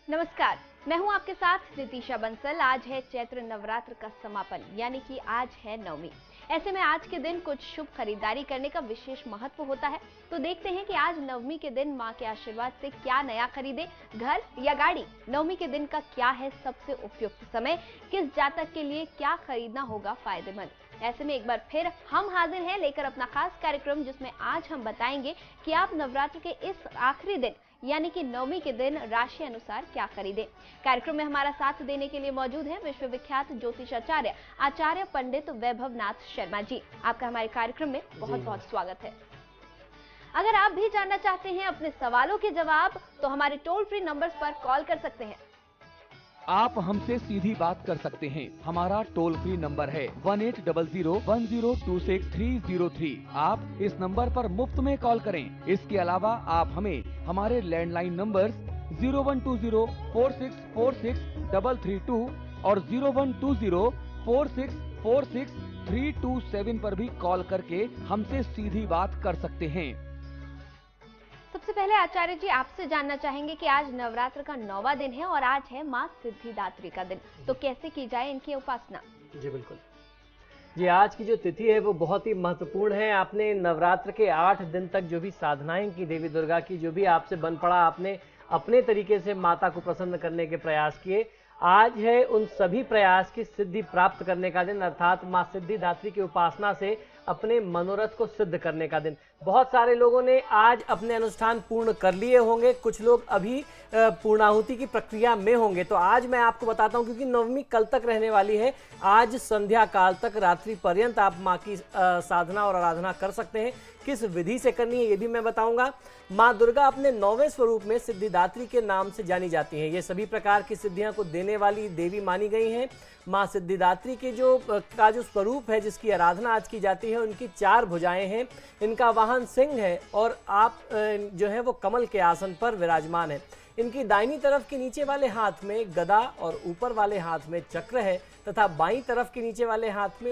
नमस्कार, मैं हूं आपके साथ नितीशा बंसल। आज है चैत्र नवरात्र का समापन, यानी कि आज है नवमी। ऐसे में आज के दिन कुछ शुभ खरीदारी करने का विशेष महत्व होता है। तो देखते हैं कि आज नवमी के दिन मां के आशीर्वाद से क्या नया खरीदे, घर या गाड़ी। नवमी के दिन का क्या है सबसे उपयुक्त समय, किस जातक के लिए क्या खरीदना होगा फायदेमंद। ऐसे में एक बार फिर हम हाजिर हैं लेकर अपना खास कार्यक्रम, जिसमें आज हम बताएंगे कि आप नवरात्र के इस आखिरी दिन यानी कि नवमी के दिन राशि अनुसार क्या खरीदें। कार्यक्रम में हमारा साथ देने के लिए मौजूद हैं विश्वविख्यात ज्योतिषाचार्य आचार्य पंडित वैभव नाथ शर्मा जी। आपका हमारे कार्यक्रम में बहुत बहुत स्वागत है। अगर आप भी जानना चाहते हैं अपने सवालों के जवाब, तो हमारे टोल फ्री नंबर्स पर कॉल कर सकते हैं। आप हमसे सीधी बात कर सकते हैं। हमारा टोल फ्री नंबर है 180010263003। आप इस नंबर पर मुफ्त में कॉल करें। इसके अलावा आप हमें हमारे लैंडलाइन नंबर्स 012046463332 और 012046463327 पर भी कॉल करके हमसे सीधी बात कर सकते हैं। सबसे पहले आचार्य जी, आपसे जानना चाहेंगे कि आज नवरात्र का 9वां दिन है और आज है मां सिद्धिदात्री का दिन, तो कैसे की जाए इनकी उपासना। जी बिल्कुल जी, आज की जो तिथि है वो बहुत ही महत्वपूर्ण है। आपने नवरात्र के 8 दिन तक जो भी साधनाएं की देवी दुर्गा की, जो भी आपसे बन पड़ा, आपने अपने तरीके से माता को प्रसन्न करने के प्रयास किए। आज है उन सभी प्रयास की सिद्धि प्राप्त करने का दिन, अर्थात मां सिद्धिदात्री की उपासना से अपने मनोरथ को सिद्ध करने का दिन। बहुत सारे लोगों ने आज अपने अनुष्ठान पूर्ण कर लिए होंगे, कुछ लोग अभी पूर्णाहुति की प्रक्रिया में होंगे। तो आज मैं आपको बताता हूं, क्योंकि नवमी कल तक रहने वाली है, आज संध्या काल तक रात्रि पर्यंत आप मां की साधना और आराधना कर सकते हैं। किस विधि से करनी है ये भी मैं बताऊंगा। मां दुर्गा अपने 9वें स्वरूप में सिद्धिदात्री के नाम से जानी जाती हैं। ये सभी प्रकार की सिद्धियां को देने वाली देवी मानी गई हैं। मां सिद्धिदात्री के जो स्वरूप है, जिसकी आराधना आज की जाती है, उनकी 4 भुजाएं हैं, इनका वाहन सिंह है और आप जो है वो कमल के आसन पर विराजमान है। इनकी दाहिनी तरफ के नीचे वाले हाथ में गदा और ऊपर वाले हाथ में चक्र है, तथा बाईं तरफ के नीचे वाले हाथ में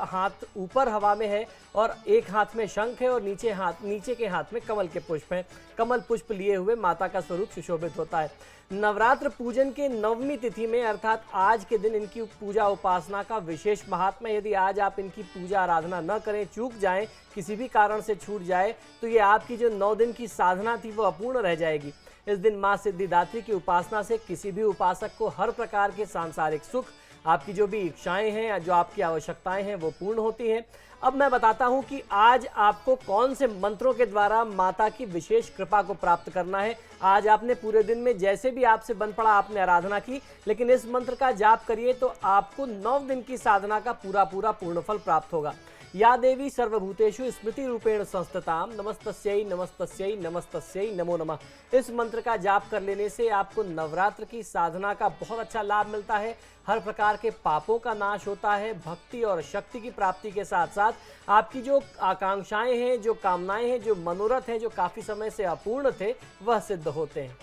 हाथ ऊपर हवा में है और एक हाथ में शंख है और नीचे के हाथ में कमल के पुष्प हैं। कमल पुष्प लिए हुए माता का स्वरूप सुशोभित होता है। नवरात्र पूजन के 9वीं तिथि में, अर्थात आज के दिन, इनकी पूजा उपासना का विशेष महात्मा। यदि आज आप इनकी पूजा आराधना न करें, चूक जाएं, किसी भी कारण से छूट जाए, तो ये आपकी जो 9 दिन की साधना थी वो अपूर्ण रह जाएगी। इस दिन मां सिद्धिदात्री की उपासना से किसी भी उपासक को हर प्रकार के सांसारिक सुख, आपकी जो भी इच्छाएं हैं या जो आपकी आवश्यकताएं हैं वो पूर्ण होती हैं। अब मैं बताता हूं कि आज आपको कौन से मंत्रों के द्वारा माता की विशेष कृपा को प्राप्त करना है। आज आपने पूरे दिन में जैसे भी आपसे बन पड़ा आपने आराधना की, लेकिन इस मंत्र का जाप करिए तो आपको 9 दिन की साधना का पूरा पूर्णफल प्राप्त होगा। या देवी सर्वभूतेषु स्मृति रूपेण संस्थिताम नमस्तस्यै नमस्तस्यै नमस्तस्यै नमो नमः। इस मंत्र का जाप कर लेने से आपको नवरात्र की साधना का बहुत अच्छा लाभ मिलता है। हर प्रकार के पापों का नाश होता है। भक्ति और शक्ति की प्राप्ति के साथ साथ आपकी जो आकांक्षाएं हैं, जो कामनाएं हैं, जो मनोरथ हैं, जो काफी समय से अपूर्ण थे, वह सिद्ध होते हैं।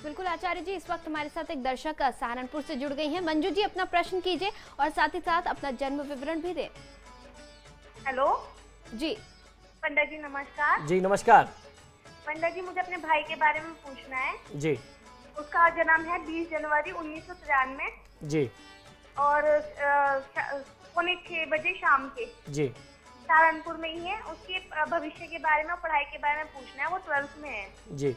बिल्कुल आचार्य जी, इस वक्त हमारे साथ एक दर्शक सहारनपुर से जुड़ गई हैं। मंजू जी, अपना प्रश्न कीजिए और साथ ही साथ अपना जन्म विवरण भी दें। हेलो जी पंडित जी, नमस्कार। जी नमस्कार। पंडित जी, मुझे अपने भाई के बारे में पूछना है। जी। उसका जन्म है 20 जनवरी 1993 जी। और 6:45 बजे शाम के। जी। सहारनपुर में ही है। उसके भविष्य के बारे में और पढ़ाई के बारे में पूछना है। वो 12th में है। जी,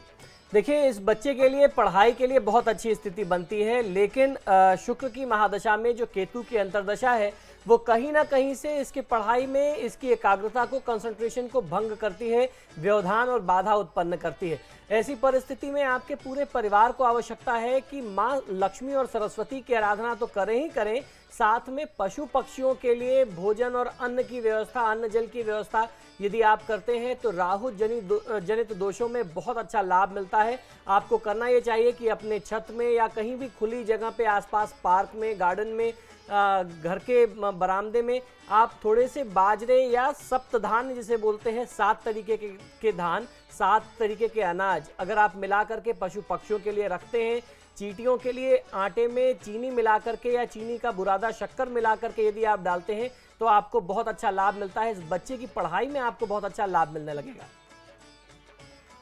देखिए, इस बच्चे के लिए पढ़ाई के लिए बहुत अच्छी स्थिति बनती है, लेकिन शुक्र की महादशा में जो केतु की अंतर्दशा है वो कहीं ना कहीं से इसकी पढ़ाई में इसकी एकाग्रता को, कंसंट्रेशन को भंग करती है, व्यवधान और बाधा उत्पन्न करती है। ऐसी परिस्थिति में आपके पूरे परिवार को आवश्यकता है कि माँ लक्ष्मी और सरस्वती की आराधना तो करें ही करें, साथ में पशु पक्षियों के लिए भोजन और अन्न की व्यवस्था, अन्न जल की व्यवस्था यदि आप करते हैं तो राहु जनित दोषों में बहुत अच्छा लाभ मिलता है। आपको करना ये चाहिए कि अपने छत में या कहीं भी खुली जगह पे, आसपास पार्क में, गार्डन में, घर के बरामदे में आप थोड़े से बाजरे या सप्तधान्य जिसे बोलते हैं, 7 तरीके के धान, 7 तरीके के अनाज अगर आप मिला करके पशु पक्षियों के लिए रखते हैं, चींटियों के लिए आटे में चीनी मिला करके या चीनी का बुरादा शक्कर मिला करके यदि आप डालते हैं तो आपको बहुत अच्छा लाभ मिलता है। इस बच्चे की पढ़ाई में आपको बहुत अच्छा लाभ मिलने लगेगा।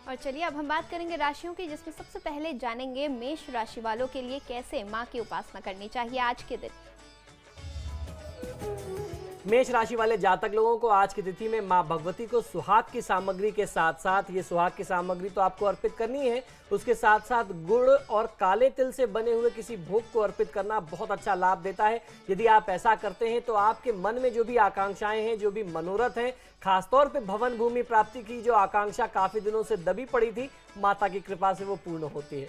और चलिए अब हम बात करेंगे राशियों की, जिसमें सबसे पहले जानेंगे मेष राशि वालों के लिए कैसे मां की उपासना करनी चाहिए आज के दिन। मेष राशि वाले जातक लोगों को आज की तिथि में मां भगवती को सुहाग की सामग्री के साथ साथ, ये सुहाग की सामग्री तो आपको अर्पित करनी है, उसके साथ साथ गुड़ और काले तिल से बने हुए किसी भोग को अर्पित करना बहुत अच्छा लाभ देता है। यदि आप ऐसा करते हैं तो आपके मन में जो भी आकांक्षाएं हैं, जो भी मनोरथ हैं, खासतौर पे भवन भूमि प्राप्ति की जो आकांक्षा काफी दिनों से दबी पड़ी थी, माता की कृपा से वो पूर्ण होती है।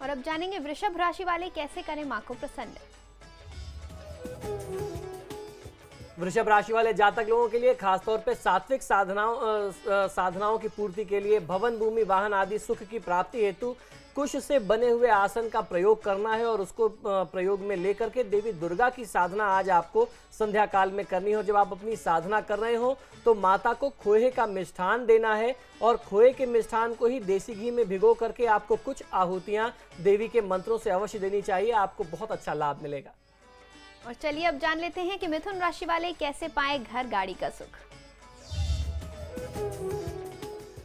और अब जानेंगे वृषभ राशि वाले कैसे करें मां को प्रसन्न। वृषभ राशि वाले जातक लोगों के लिए खासतौर पे सात्विक साधनाओं की पूर्ति के लिए भवन भूमि वाहन आदि सुख की प्राप्ति हेतु कुश से बने हुए आसन का प्रयोग करना है और उसको प्रयोग में लेकर के देवी दुर्गा की साधना आज आपको संध्या काल में करनी हो। जब आप अपनी साधना कर रहे हो तो माता को खोए का मिष्ठान देना है और खोए के मिष्ठान को ही देसी घी में भिगो करके आपको कुछ आहुतियां देवी के मंत्रों से अवश्य देनी चाहिए, आपको बहुत अच्छा लाभ मिलेगा। और चलिए अब जान लेते हैं कि मिथुन राशि वाले कैसे पाएं घर गाड़ी का सुख।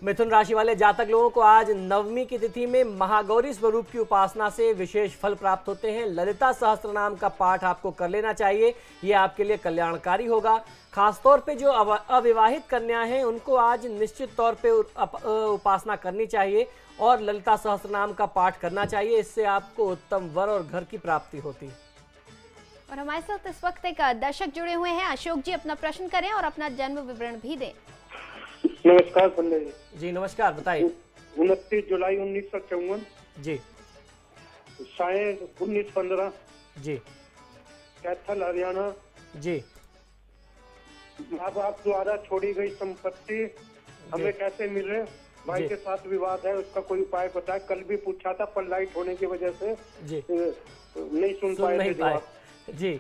मिथुन राशि वाले जातक लोगों को आज नवमी की तिथि में महागौरी स्वरूप की उपासना से विशेष फल प्राप्त होते हैं। ललिता सहस्त्र नाम का पाठ आपको कर लेना चाहिए, ये आपके लिए कल्याणकारी होगा। खासतौर पे जो अविवाहित कन्या हैं उनको आज निश्चित तौर पे उपासना करनी चाहिए और ललिता सहस्त्र नाम का पाठ करना चाहिए, इससे आपको उत्तम वर और घर की प्राप्ति होती है। और हमारे साथ इस वक्त एक दर्शक जुड़े हुए हैं। अशोक जी, अपना प्रश्न करें और अपना जन्म विवरण भी दें। नमस्कार पंडित जी। जी नमस्कार, बताइए। 29 जुलाई 1954 जी। साय 1915 जी। कैथल हरियाणा। जी। माँ बाप द्वारा छोड़ी गई संपत्ति हमें कैसे मिले? भाई के साथ विवाद है, उसका कोई उपाय बताए। कल भी पूछा था पर लाइट होने की वजह से जी नहीं सुन पाए। जी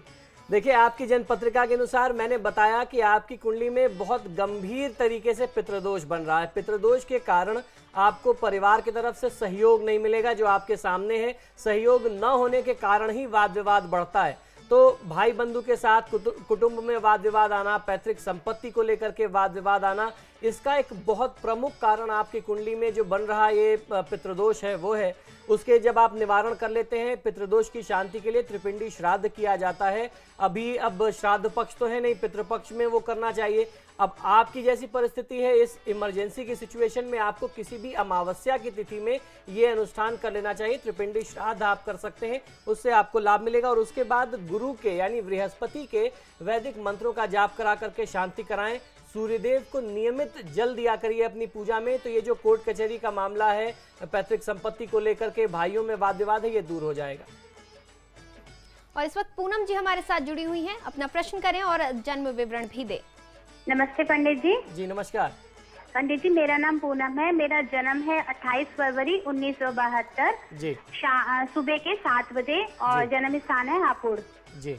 देखिए, आपकी जन्म पत्रिका के अनुसार मैंने बताया कि आपकी कुंडली में बहुत गंभीर तरीके से पितृदोष बन रहा है। पितृदोष के कारण आपको परिवार की तरफ से सहयोग नहीं मिलेगा, जो आपके सामने है। सहयोग न होने के कारण ही वाद विवाद बढ़ता है। तो भाई बंधु के साथ कुटुंब में वाद विवाद आना, पैतृक संपत्ति को लेकर के वाद विवाद आना, इसका एक बहुत प्रमुख कारण आपकी कुंडली में जो बन रहा ये पितृदोष है वो है। उसके जब आप निवारण कर लेते हैं, पितृदोष की शांति के लिए त्रिपिंडी श्राद्ध किया जाता है। अब श्राद्ध पक्ष तो है नहीं, पितृपक्ष में वो करना चाहिए। अब आपकी जैसी परिस्थिति है, इस इमरजेंसी की सिचुएशन में आपको किसी भी अमावस्या की तिथि में ये अनुष्ठान कर लेना चाहिए। त्रिपिंडी श्राद्ध आप कर सकते हैं, उससे आपको लाभ मिलेगा। और उसके बाद गुरु के यानी बृहस्पति के वैदिक मंत्रों का जाप करा करके शांति कराएं। सूर्यदेव को नियमित जल दिया करिए अपनी पूजा में, तो ये जो कोर्ट कचहरी का मामला है, पैतृक संपत्ति को लेकर के भाइयों में वाद विवाद है, ये दूर हो जाएगा। और इस वक्त पूनम जी हमारे साथ जुड़ी हुई हैं। अपना प्रश्न करें और जन्म विवरण भी दें। नमस्ते पंडित जी। जी नमस्कार पंडित जी, मेरा नाम पूनम है। मेरा जन्म है 28 फरवरी 1972 जी। सुबह के 7 बजे और जन्म स्थान है हापुड़। जी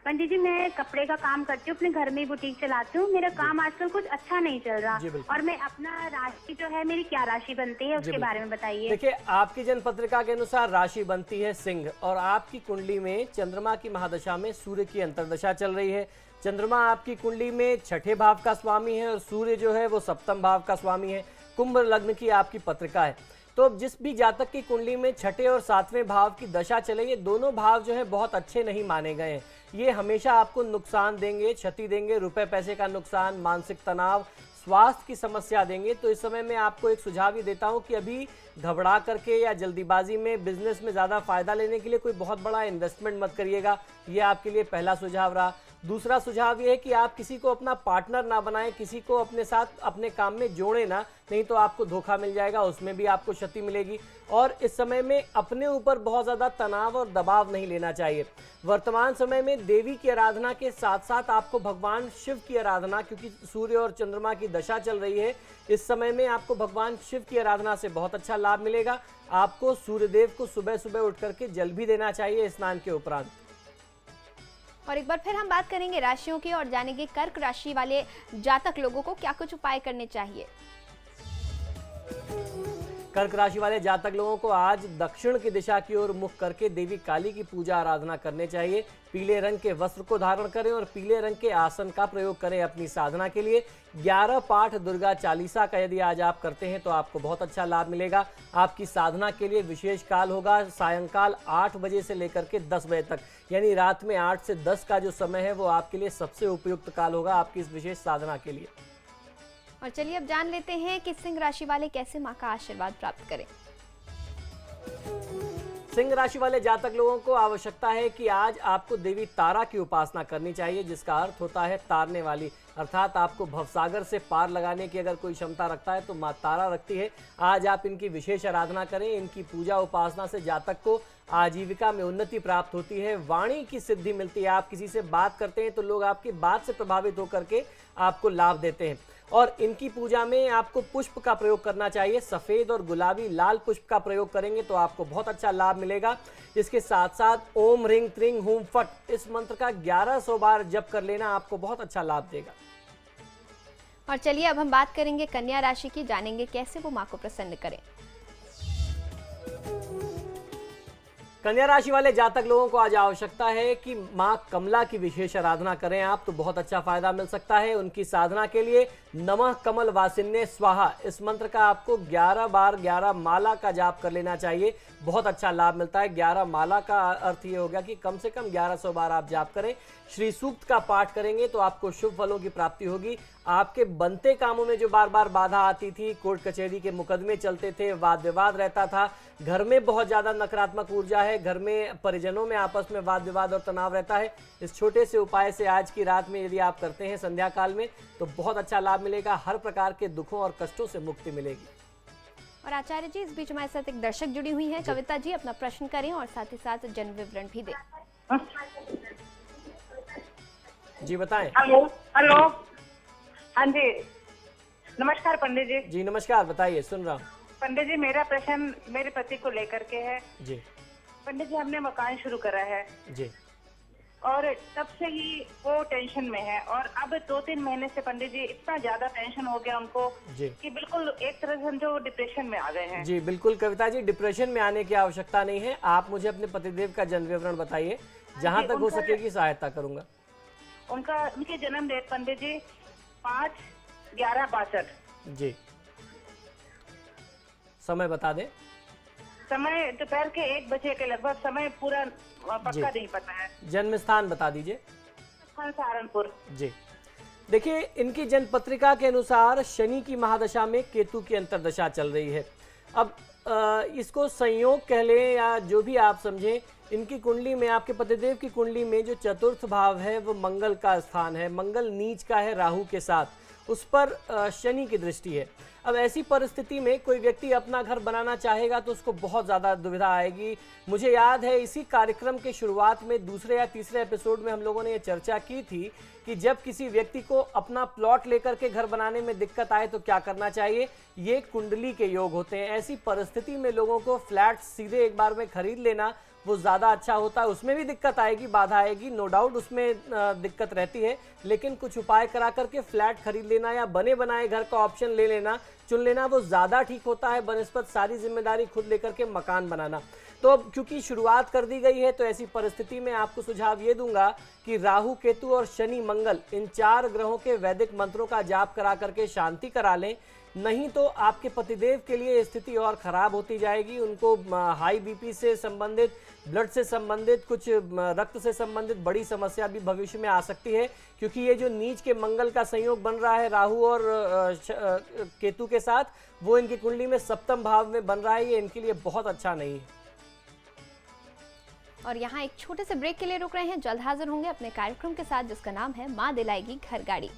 पंडित जी, मैं कपड़े का काम करती हूँ, अपने घर में ही बुटीक चलाती हूँ। मेरा काम आजकल कुछ अच्छा नहीं चल रहा और मैं अपना राशि जो है, मेरी क्या राशि बनती है उसके बारे में बताइए। देखिए, आपकी जन्म पत्रिका के अनुसार राशि बनती है सिंह और आपकी कुंडली में चंद्रमा की महादशा में सूर्य की अंतर्दशा चल रही है। चंद्रमा आपकी कुंडली में 6ठे भाव का स्वामी है और सूर्य जो है वो 7वें भाव का स्वामी है। कुंभ लग्न की आपकी पत्रिका है। तो जिस भी जातक की कुंडली में 6ठे और 7वें भाव की दशा चले, ये दोनों भाव जो है बहुत अच्छे नहीं माने गए हैं। ये हमेशा आपको नुकसान देंगे, क्षति देंगे, रुपए पैसे का नुकसान, मानसिक तनाव, स्वास्थ्य की समस्या देंगे। तो इस समय मैं आपको एक सुझाव ये देता हूँ कि अभी घबरा करके या जल्दीबाजी में बिजनेस में ज़्यादा फायदा लेने के लिए कोई बहुत बड़ा इन्वेस्टमेंट मत करिएगा। ये आपके लिए पहला सुझाव रहा। दूसरा सुझाव ये है कि आप किसी को अपना पार्टनर ना बनाएं, किसी को अपने साथ अपने काम में जोड़े ना, नहीं तो आपको धोखा मिल जाएगा, उसमें भी आपको क्षति मिलेगी। और इस समय में अपने ऊपर बहुत ज़्यादा तनाव और दबाव नहीं लेना चाहिए। वर्तमान समय में देवी की आराधना के साथ साथ आपको भगवान शिव की आराधना, क्योंकि सूर्य और चंद्रमा की दशा चल रही है, इस समय में आपको भगवान शिव की आराधना से बहुत अच्छा लाभ मिलेगा। आपको सूर्यदेव को सुबह सुबह उठ करके जल भी देना चाहिए स्नान के उपरांत। और एक बार फिर हम बात करेंगे राशियों की और जानेंगे कर्क राशि वाले जातक लोगों को क्या कुछ उपाय करने चाहिए। कर्क राशि वाले जातक लोगों को आज दक्षिण की दिशा की ओर मुख करके देवी काली की पूजा आराधना करने चाहिए। पीले रंग के वस्त्र को धारण करें और पीले रंग के आसन का प्रयोग करें अपनी साधना के लिए। 11 पाठ दुर्गा चालीसा का यदि आज आप करते हैं तो आपको बहुत अच्छा लाभ मिलेगा। आपकी साधना के लिए विशेष काल होगा सायंकाल 8 बजे से लेकर के 10 बजे तक, यानी रात में 8 से 10 का जो समय है वो आपके लिए सबसे उपयुक्त काल होगा आपकी इस विशेष साधना के लिए। और चलिए अब जान लेते हैं कि सिंह राशि वाले कैसे मां का आशीर्वाद प्राप्त करें। सिंह राशि वाले जातक लोगों को आवश्यकता है कि आज आपको देवी तारा की उपासना करनी चाहिए, जिसका अर्थ होता है तारने वाली, अर्थात आपको भवसागर से पार लगाने की अगर कोई क्षमता रखता है तो माँ तारा रखती है। आज आप इनकी विशेष आराधना करें। इनकी पूजा उपासना से जातक को आजीविका में उन्नति प्राप्त होती है, वाणी की सिद्धि मिलती है। आप किसी से बात करते हैं तो लोग आपकी बात से प्रभावित होकर के आपको लाभ देते हैं। और इनकी पूजा में आपको पुष्प का प्रयोग करना चाहिए। सफ़ेद और गुलाबी लाल पुष्प का प्रयोग करेंगे तो आपको बहुत अच्छा लाभ मिलेगा। इसके साथ साथ ओम ह्रीं त्रीं हूं फट इस मंत्र का 1100 बार जप कर लेना आपको बहुत अच्छा लाभ देगा। और चलिए अब हम बात करेंगे कन्या राशि की, जानेंगे कैसे वो मां को प्रसन्न करें। कन्या राशि वाले जातक लोगों को आज आवश्यकता है कि मां कमला की विशेष आराधना करें आप तो बहुत अच्छा फायदा मिल सकता है। उनकी साधना के लिए नमः कमल वासिन्ये स्वाहा इस मंत्र का आपको 11 बार 11 माला का जाप कर लेना चाहिए, बहुत अच्छा लाभ मिलता है। 11 माला का अर्थ ये हो गया कि कम से कम 1100 बार आप जाप करें। श्री सूक्त का पाठ करेंगे तो आपको शुभ फलों की प्राप्ति होगी। आपके बनते कामों में जो बार बार बाधा आती थी, कोर्ट कचहरी के मुकदमे चलते थे, वाद विवाद रहता था, घर में बहुत ज़्यादा नकारात्मक ऊर्जा है, घर में परिजनों में आपस में वाद विवाद और तनाव रहता है, इस छोटे से उपाय से आज की रात में यदि आप करते हैं संध्या काल में तो बहुत अच्छा लाभ मिलेगा। हर प्रकार के दुखों और कष्टों से मुक्ति मिलेगी। और आचार्य जी, इस बीच हमारे साथ एक दर्शक जुड़ी हुई है, कविता जी, अपना प्रश्न करें और साथ ही साथ जन्म विवरण भी दें। जी बताएं। हेलो हेलो, हाँ जी, नमस्कार पंडित जी। जी नमस्कार, बताइए, सुन रहा हूँ। पंडित जी, मेरा प्रश्न मेरे पति को लेकर के है। जी पंडित जी, हमने मकान शुरू करा है जी और तब से ही वो टेंशन में है और अब 2-3 महीने से पंडित जी इतना ज्यादा टेंशन हो गया उनको जी कि बिल्कुल एक तरह से समझो डिप्रेशन में आ गए हैं। जी बिल्कुल कविता जी, डिप्रेशन में आने की आवश्यकता नहीं है। आप मुझे अपने पतिदेव का जन्म विवरण बताइए, जहाँ तक हो सकेगी सहायता करूंगा। उनकी जन्म डेट पंडित जी 5/11/62। जी समय बता दें। समय दोपहर के 1 बजे के लगभग, समय पूरा पक्का नहीं पता है। जन्म स्थान बता दीजिए। सहारनपुर। जी देखिए, इनकी जन्म पत्रिका के अनुसार शनि की महादशा में केतु की अंतर्दशा चल रही है। अब इसको संयोग कह लें या जो भी आप समझें, इनकी कुंडली में, आपके पतिदेव की कुंडली में जो चतुर्थ भाव है वो मंगल का स्थान है। मंगल नीच का है राहु के साथ, उस पर शनि की दृष्टि है। अब ऐसी परिस्थिति में कोई व्यक्ति अपना घर बनाना चाहेगा तो उसको बहुत ज़्यादा दुविधा आएगी। मुझे याद है इसी कार्यक्रम के शुरुआत में दूसरे या तीसरे एपिसोड में हम लोगों ने ये चर्चा की थी कि जब किसी व्यक्ति को अपना प्लॉट लेकर के घर बनाने में दिक्कत आए तो क्या करना चाहिए। ये कुंडली के योग होते हैं। ऐसी परिस्थिति में लोगों को फ्लैट सीधे एक बार में खरीद लेना वो ज़्यादा अच्छा होता है। उसमें भी दिक्कत आएगी, बाधा आएगी, नो डाउट उसमें दिक्कत रहती है, लेकिन कुछ उपाय करा करके फ्लैट खरीद लेना या बने बनाए घर का ऑप्शन ले लेना, चुन लेना, वो ज़्यादा ठीक होता है बनस्पत सारी जिम्मेदारी खुद लेकर के मकान बनाना। तो अब क्योंकि शुरुआत कर दी गई है तो ऐसी परिस्थिति में आपको सुझाव ये दूंगा कि राहु केतु और शनि मंगल इन 4 ग्रहों के वैदिक मंत्रों का जाप करा करके शांति करा लें, नहीं तो आपके पतिदेव के लिए स्थिति और खराब होती जाएगी। उनको हाई बीपी से संबंधित, ब्लड से संबंधित, कुछ रक्त से संबंधित बड़ी समस्या भी भविष्य में आ सकती है, क्योंकि ये जो नीच के मंगल का संयोग बन रहा है राहु और केतु के साथ, वो इनकी कुंडली में सप्तम भाव में बन रहा है। ये इनके लिए बहुत अच्छा नहीं है। और यहाँ एक छोटे से ब्रेक के लिए रुक रहे हैं, जल्द हाजिर होंगे अपने कार्यक्रम के साथ जिसका नाम है माँ दिलाएगी घर गाड़ी।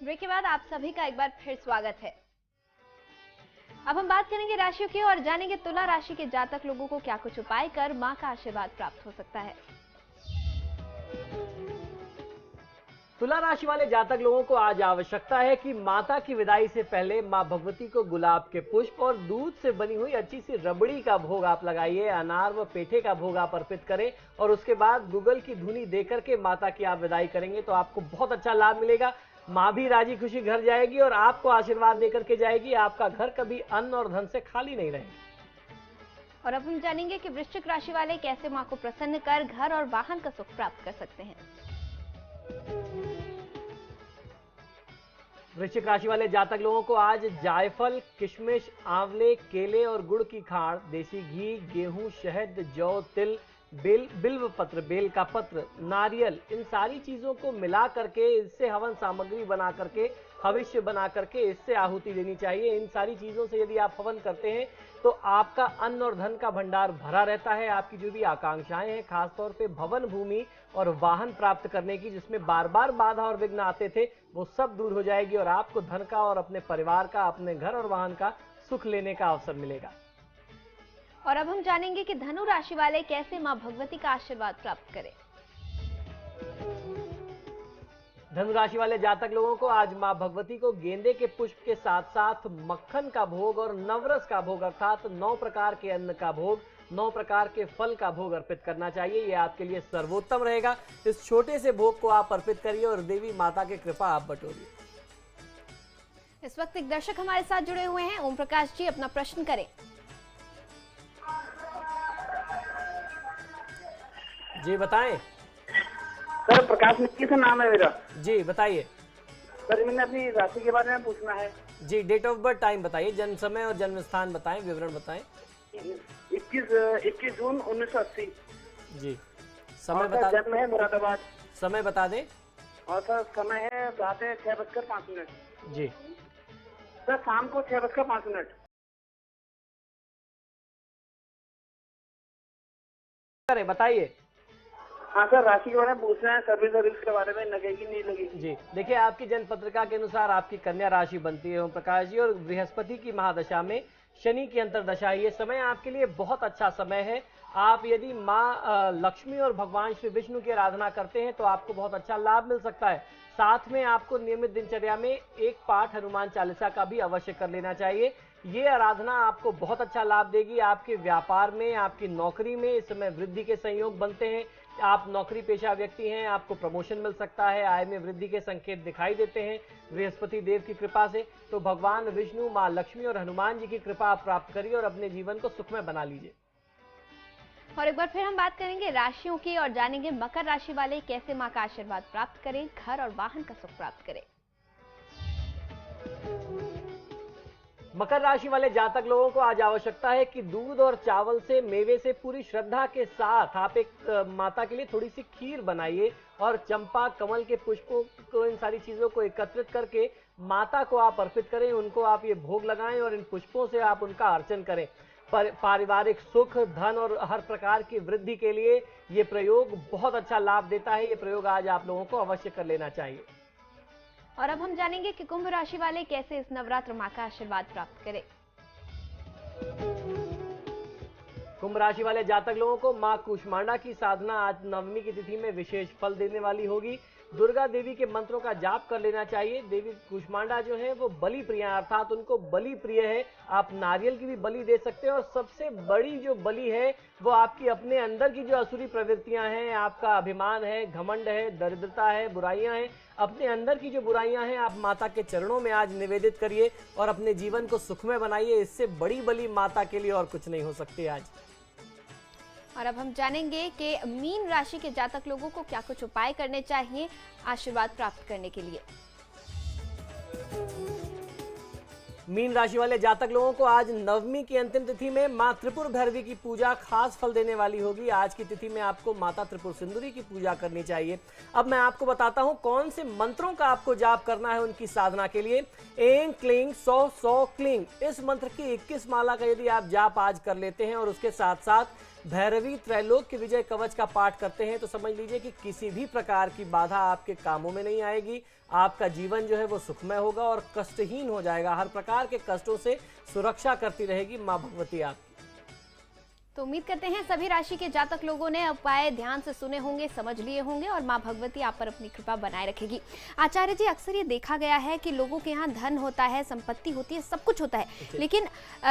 ब्रेक के बाद आप सभी का एक बार फिर स्वागत है। अब हम बात करेंगे राशियों की और जानेंगे तुला राशि के जातक लोगों को क्या कुछ उपाय कर मां का आशीर्वाद प्राप्त हो सकता है। तुला राशि वाले जातक लोगों को आज आवश्यकता है कि माता की विदाई से पहले मां भगवती को गुलाब के पुष्प और दूध से बनी हुई अच्छी सी रबड़ी का भोग आप लगाइए, अनार व पेठे का भोग आप अर्पित करें और उसके बाद गूगल की धुनी देकर के माता की आप विदाई करेंगे तो आपको बहुत अच्छा लाभ मिलेगा। माँ भी राजी खुशी घर जाएगी और आपको आशीर्वाद देकर के जाएगी। आपका घर कभी अन्न और धन से खाली नहीं रहेगा। और अब हम जानेंगे कि वृश्चिक राशि वाले कैसे मां को प्रसन्न कर घर और वाहन का सुख प्राप्त कर सकते हैं। वृश्चिक राशि वाले जातक लोगों को आज जायफल, किशमिश, आंवले, केले और गुड़ की खाड़, देसी घी, गेहूं, शहद, जौ, तिल, बिल्व पत्र, बेल का पत्र, नारियल, इन सारी चीजों को मिला करके इससे हवन सामग्री बना करके, भविष्य बना करके इससे आहुति देनी चाहिए। इन सारी चीजों से यदि आप हवन करते हैं तो आपका अन्न और धन का भंडार भरा रहता है। आपकी जो भी आकांक्षाएं हैं, खासतौर पे भवन, भूमि और वाहन प्राप्त करने की, जिसमें बार बार बाधा और विघ्न आते थे, वो सब दूर हो जाएगी और आपको धन का और अपने परिवार का, अपने घर और वाहन का सुख लेने का अवसर मिलेगा। और अब हम जानेंगे कि धनु राशि वाले कैसे मां भगवती का आशीर्वाद प्राप्त करें। धनु राशि वाले जातक लोगों को आज मां भगवती को गेंदे के पुष्प के साथ साथ मक्खन का भोग और नवरस का भोग अर्थात 9 प्रकार के अन्न का भोग, 9 प्रकार के फल का भोग अर्पित करना चाहिए। ये आपके लिए सर्वोत्तम रहेगा। इस छोटे से भोग को आप अर्पित करिए और देवी माता की कृपा आप बटोरिए। इस वक्त एक दर्शक हमारे साथ जुड़े हुए हैं। ओम प्रकाश जी, अपना प्रश्न करें। जी बताएं। सर प्रकाश निक्की से नाम है मेरा। जी बताइए। सर मैंने अपनी राशि के बारे में पूछना है। जी डेट ऑफ बर्थ, टाइम बताइए, जन्म समय और जन्म स्थान बताएं, विवरण बताएं। 21 जून 1980। जी समय बता। जन्म है मुरादाबाद। समय बता दें। और सर समय है रात 6:05। जी सर शाम को 6:05। अरे बताइए। हाँ सर राशि के बारे में पूछना है, सर्विस के बारे में, लगेगी नहीं लगेगी। जी देखिए, आपकी जन्म पत्रिका के अनुसार आपकी कन्या राशि बनती है ओम प्रकाश जी, और बृहस्पति की महादशा में शनि की अंतरदशा। ये समय आपके लिए बहुत अच्छा समय है। आप यदि माँ लक्ष्मी और भगवान श्री विष्णु की आराधना करते हैं तो आपको बहुत अच्छा लाभ मिल सकता है। साथ में आपको नियमित दिनचर्या में एक पाठ हनुमान चालीसा का भी अवश्य कर लेना चाहिए। ये आराधना आपको बहुत अच्छा लाभ देगी। आपके व्यापार में, आपकी नौकरी में इस समय वृद्धि के संयोग बनते हैं। आप नौकरी पेशा व्यक्ति हैं, आपको प्रमोशन मिल सकता है। आय में वृद्धि के संकेत दिखाई देते हैं बृहस्पति देव की कृपा से। तो भगवान विष्णु, माँ लक्ष्मी और हनुमान जी की कृपा आप प्राप्त करिए और अपने जीवन को सुखमय बना लीजिए। और एक बार फिर हम बात करेंगे राशियों की और जानेंगे मकर राशि वाले कैसे मां का आशीर्वाद प्राप्त करें, घर और वाहन का सुख प्राप्त करें। मकर राशि वाले जातक लोगों को आज आवश्यकता है कि दूध और चावल से, मेवे से पूरी श्रद्धा के साथ आप एक माता के लिए थोड़ी सी खीर बनाइए और चंपा, कमल के पुष्पों को, इन सारी चीजों को एकत्रित करके माता को आप अर्पित करें। उनको आप ये भोग लगाएं और इन पुष्पों से आप उनका अर्चन करें। पारिवारिक सुख, धन और हर प्रकार की वृद्धि के लिए ये प्रयोग बहुत अच्छा लाभ देता है। ये प्रयोग आज आप लोगों को अवश्य कर लेना चाहिए। और अब हम जानेंगे कि कुंभ राशि वाले कैसे इस नवरात्र मां का आशीर्वाद प्राप्त करें। कुंभ राशि वाले जातक लोगों को मां कूष्मांडा की साधना आज नवमी की तिथि में विशेष फल देने वाली होगी। दुर्गा देवी के मंत्रों का जाप कर लेना चाहिए। देवी कूष्मांडा जो है वो बलि प्रिय, अर्थात उनको बलि प्रिय है। आप नारियल की भी बलि दे सकते हैं और सबसे बड़ी जो बलि है वो आपकी अपने अंदर की जो असुरी प्रवृत्तियां हैं, आपका अभिमान है, घमंड है, दरिद्रता है, बुराइयां हैं, अपने अंदर की जो बुराइयां हैं आप माता के चरणों में आज निवेदित करिए और अपने जीवन को सुखमय बनाइए। इससे बड़ी बलि माता के लिए और कुछ नहीं हो सकती आज। और अब हम जानेंगे कि मीन राशि के जातक लोगों को क्या कुछ उपाय करने चाहिए आशीर्वाद प्राप्त करने के लिए। मीन राशि वाले जातक लोगों को आज नवमी की अंतिम तिथि में मां त्रिपुर भैरवी की पूजा खास फल देने वाली होगी। आज की तिथि में आपको माता त्रिपुर सुंदरी की पूजा करनी चाहिए। अब मैं आपको बताता हूं कौन से मंत्रों का आपको जाप करना है उनकी साधना के लिए। ऐं क्लीं सौ सौ क्लीं, इस मंत्र की 21 माला का यदि आप जाप आज कर लेते हैं और उसके साथ साथ भैरवी त्रैलोक्य विजय कवच का पाठ करते हैं तो समझ लीजिए कि किसी भी प्रकार की बाधा आपके कामों में नहीं आएगी। आपका जीवन जो है वो सुखमय होगा और कष्टहीन हो जाएगा। हर प्रकार के कष्टों से सुरक्षा करती रहेगी मां भगवती आपकी। तो उम्मीद करते हैं सभी राशि के जातक लोगों ने उपाय ध्यान से सुने होंगे, समझ लिए होंगे और माँ भगवती आप पर अपनी कृपा बनाए रखेगी। आचार्य जी, अक्सर ये देखा गया है कि लोगों के यहाँ धन होता है, संपत्ति होती है, सब कुछ होता है, लेकिन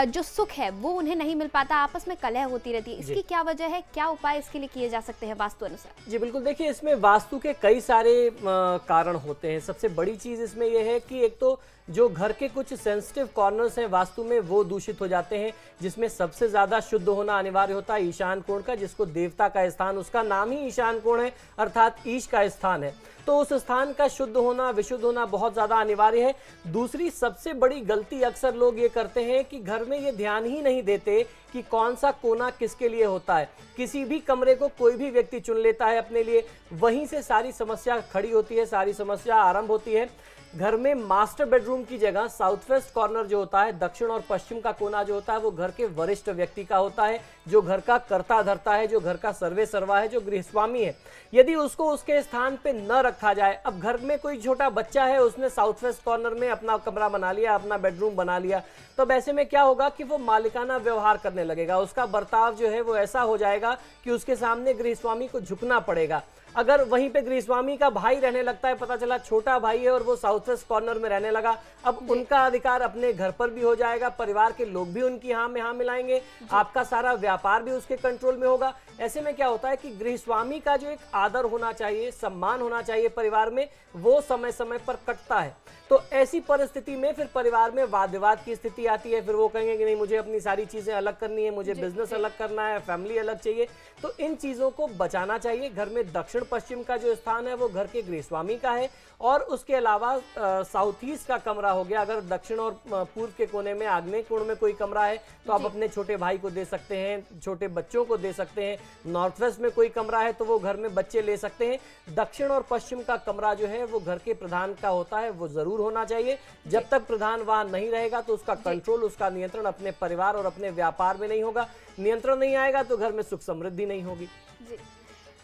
जो सुख है वो उन्हें नहीं मिल पाता, आपस में कलह होती रहती है। इसकी क्या वजह है, क्या उपाय इसके लिए किए जा सकते हैं वास्तु अनुसार? जी बिल्कुल, देखिए इसमें वास्तु के कई सारे कारण होते हैं। सबसे बड़ी चीज इसमें यह है कि एक तो जो घर के कुछ सेंसिटिव कॉर्नर्स हैं वास्तु में वो दूषित हो जाते हैं, जिसमें सबसे ज्यादा शुद्ध होना अनिवार्य होता है ईशान कोण का, जिसको देवता का स्थान, उसका नाम ही ईशान कोण है, अर्थात ईश का स्थान है। तो उस स्थान का शुद्ध होना, विशुद्ध होना बहुत ज्यादा अनिवार्य है। दूसरी सबसे बड़ी गलती अक्सर लोग ये करते हैं कि घर में ये ध्यान ही नहीं देते कि कौन सा कोना किसके लिए होता है। किसी भी कमरे को कोई भी व्यक्ति चुन लेता है अपने लिए, वहीं से सारी समस्या खड़ी होती है, सारी समस्या आरंभ होती है। घर में मास्टर बेडरूम की जगह साउथ वेस्ट कॉर्नर जो होता है, दक्षिण और पश्चिम का कोना जो होता है, वो घर के वरिष्ठ व्यक्ति का होता है, जो घर का कर्ता धर्ता है, जो घर का सर्वे सर्वा है, जो गृहस्वामी है। यदि उसको उसके स्थान पे न रखा जाए, अब घर में कोई छोटा बच्चा है, उसने साउथ वेस्ट कॉर्नर में अपना कमरा बना लिया, अपना बेडरूम बना लिया, तो अब ऐसे में क्या होगा कि वो मालिकाना व्यवहार करने लगेगा। उसका बर्ताव जो है वो ऐसा हो जाएगा कि उसके सामने गृहस्वामी को झुकना पड़ेगा। अगर वहीं पे गृहस्वामी का भाई रहने लगता है, पता चला छोटा भाई है और वो साउथ वेस्ट कॉर्नर में रहने लगा, अब उनका अधिकार अपने घर पर भी हो जाएगा, परिवार के लोग भी उनकी हाँ में हाँ मिलाएंगे, आपका सारा व्यापार भी उसके कंट्रोल में होगा। ऐसे में क्या होता है कि गृहस्वामी का जो एक आदर होना चाहिए, सम्मान होना चाहिए परिवार में, वो समय समय पर कटता है। तो ऐसी परिस्थिति में फिर परिवार में वाद विवाद की स्थिति आती है। फिर वो कहेंगे कि नहीं, मुझे अपनी सारी चीजें अलग करनी है, मुझे बिजनेस अलग करना है, फैमिली अलग चाहिए। तो इन चीजों को बचाना चाहिए। घर में दक्षिण पश्चिम का जो स्थान है वो घर के गृहस्वामी का है, और उसके अलावा साउथ ईस्ट का कमरा हो गया। अगर दक्षिण और पूर्व के कोने में, आग्नेय कोण में कोई कमरा है तो आप अपने छोटे भाई को दे सकते हैं, छोटे बच्चों को दे सकते हैं। नॉर्थ वेस्ट में कोई कमरा है तो वो घर में बच्चे ले सकते हैं। दक्षिण और पश्चिम का कमरा जो है वो घर के प्रधान का होता है, वो जरूर होना चाहिए। जब तक प्रधान वहां नहीं रहेगा तो उसका कंट्रोल, उसका नियंत्रण अपने परिवार और अपने व्यापार में नहीं होगा। नियंत्रण नहीं आएगा तो घर में सुख समृद्धि नहीं होगी। जी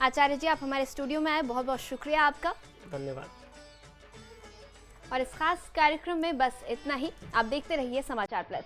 आचार्य जी, आप हमारे स्टूडियो में आए, बहुत बहुत शुक्रिया आपका। धन्यवाद। और इस खास कार्यक्रम में बस इतना ही। आप देखते रहिए समाचार प्लस।